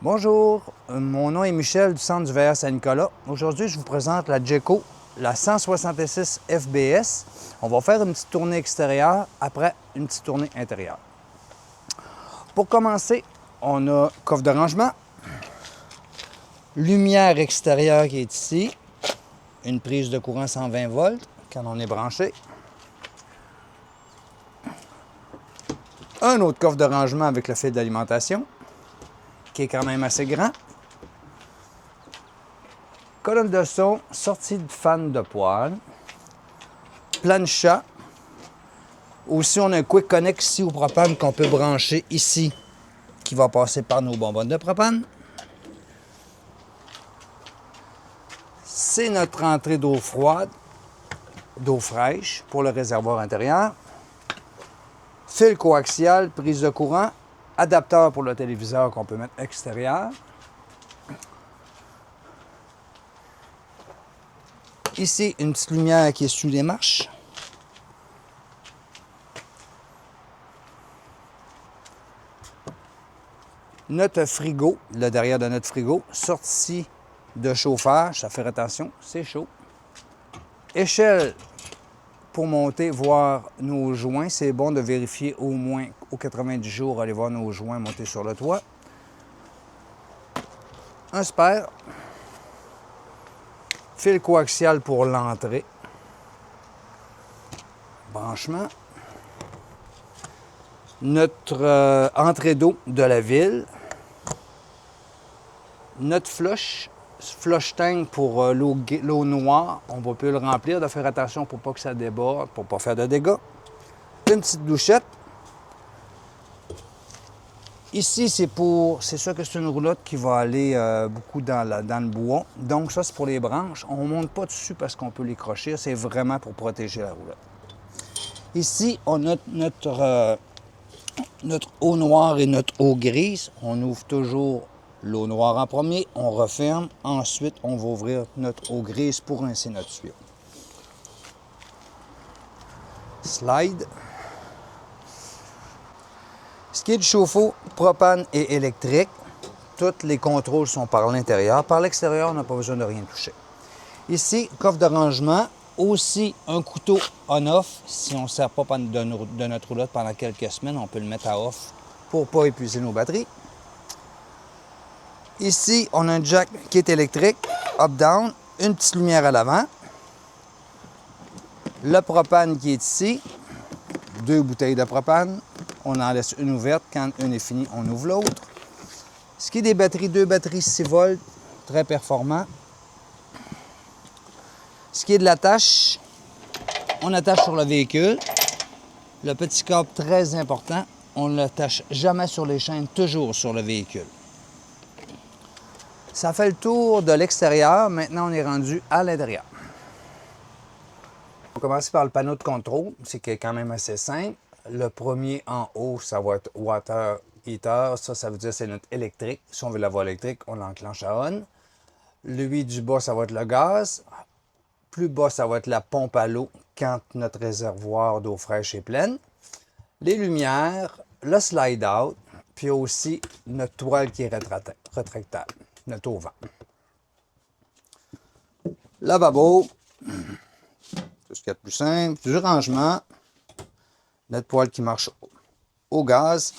Bonjour, mon nom est Michel du Centre du VR Saint-Nicolas. Aujourd'hui, je vous présente la Jeco, la 166 FBS. On va faire une petite tournée extérieure, après une petite tournée intérieure. Pour commencer, on a coffre de rangement, lumière extérieure qui est ici, une prise de courant 120 volts quand on est branché, un autre coffre de rangement avec le fil d'alimentation qui est quand même assez grand, colonne de son, sortie de fan de poêle, plancha. Aussi, on a un Quick Connect ici au propane qu'on peut brancher ici, qui va passer par nos bonbonnes de propane. C'est notre entrée d'eau froide, d'eau fraîche pour le réservoir intérieur. Fil coaxial, prise de courant, adapteur pour le téléviseur qu'on peut mettre extérieur. Ici, une petite lumière qui est sous les marches. Notre frigo, le derrière de notre frigo, sortie de chauffage, ça fait attention, c'est chaud. Échelle pour monter, voir nos joints. C'est bon de vérifier au moins aux 90 jours, aller voir nos joints monter sur le toit. Un spare. Fil coaxial pour l'entrée. Branchement. Notre entrée d'eau de la ville. Notre flush tank pour l'eau noire. On va plus le remplir, de faire attention pour pas que ça déborde, pour pas faire de dégâts. Une petite douchette. Ici, c'est sûr que c'est une roulotte qui va aller beaucoup dans le bois. Donc ça, c'est pour les branches. On ne monte pas dessus parce qu'on peut les crocher. C'est vraiment pour protéger la roulotte. Ici, on a notre eau noire et notre eau grise. On ouvre toujours l'eau noire en premier. On referme. Ensuite, on va ouvrir notre eau grise pour rincer notre tuyau. Slide. Ce qui est du chauffe-eau, propane et électrique, tous les contrôles sont par l'intérieur. Par l'extérieur, on n'a pas besoin de rien toucher. Ici, coffre de rangement, aussi un couteau on-off. Si on ne sert pas de notre roulotte pendant quelques semaines, on peut le mettre à off pour ne pas épuiser nos batteries. Ici, on a un jack qui est électrique, up-down, une petite lumière à l'avant. Le propane qui est ici, 2 bouteilles de propane. On en laisse une ouverte. Quand une est finie, on ouvre l'autre. Ce qui est des batteries, 2 batteries 6 volts, très performant. Ce qui est de l'attache, on attache sur le véhicule. Le petit câble très important, on ne l'attache jamais sur les chaînes, toujours sur le véhicule. Ça fait le tour de l'extérieur. Maintenant, on est rendu à l'intérieur. On va commencer par le panneau de contrôle. C'est quand même assez simple. Le premier en haut, ça va être water heater. Ça veut dire que c'est notre électrique. Si on veut l'avoir électrique, on l'enclenche à on. Lui du bas, ça va être le gaz. Plus bas, ça va être la pompe à l'eau quand notre réservoir d'eau fraîche est pleine. Les lumières, le slide out, puis aussi notre toile qui est rétractable, notre auvent. Lavabo, tout ce qu'il y a de plus simple, du rangement, notre poêle qui marche au gaz,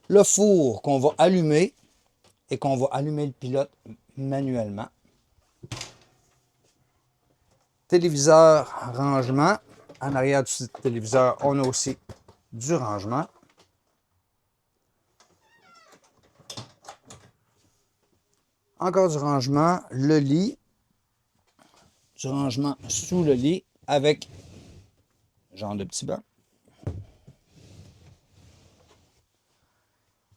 le four qu'on va allumer et qu'on va allumer le pilote manuellement. Téléviseur, rangement. En arrière du téléviseur, on a aussi du rangement. Encore du rangement, le lit, du rangement sous le lit avec genre de petit banc.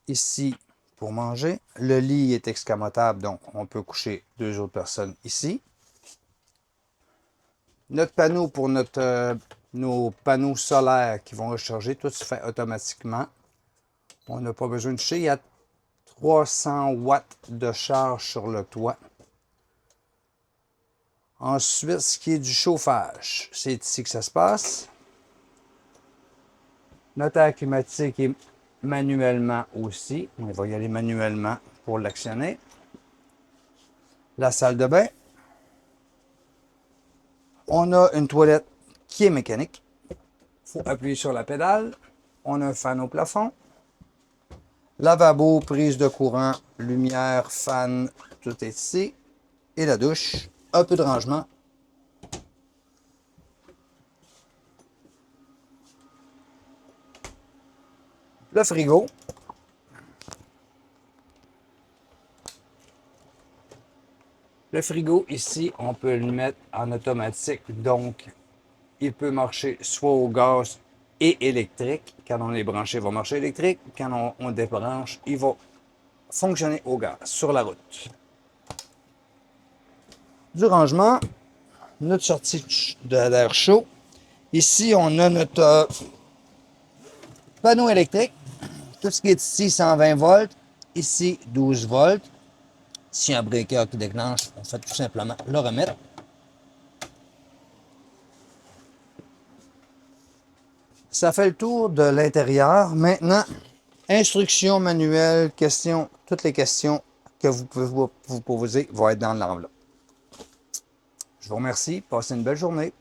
Ici, pour manger, le lit est escamotable, donc on peut coucher 2 autres personnes ici. Notre panneau pour nos panneaux solaires qui vont recharger, tout se fait automatiquement. On n'a pas besoin de toucher. Il y a 300 watts de charge sur le toit. Ensuite, ce qui est du chauffage, c'est ici que ça se passe. Notre air climatique est manuellement aussi. On va y aller manuellement pour l'actionner. La salle de bain. On a une toilette qui est mécanique. Il faut appuyer sur la pédale. On a un fan au plafond. Lavabo, prise de courant, lumière, fan, tout est ici. Et la douche. Un peu de rangement. Le frigo. Le frigo, ici, on peut le mettre en automatique. Donc, il peut marcher soit au gaz et électrique. Quand on est branché, il va marcher électrique. Quand on débranche, il va fonctionner au gaz sur la route. Du rangement, notre sortie d'air chaud. Ici, on a notre panneau électrique. Tout ce qui est ici, 120 volts. Ici, 12 volts. Si un breaker qui déclenche, on fait tout simplement le remettre. Ça fait le tour de l'intérieur. Maintenant, instructions manuelles, questions, toutes les questions que vous pouvez vous poser vont être dans l'enveloppe. Je vous remercie. Passez une belle journée.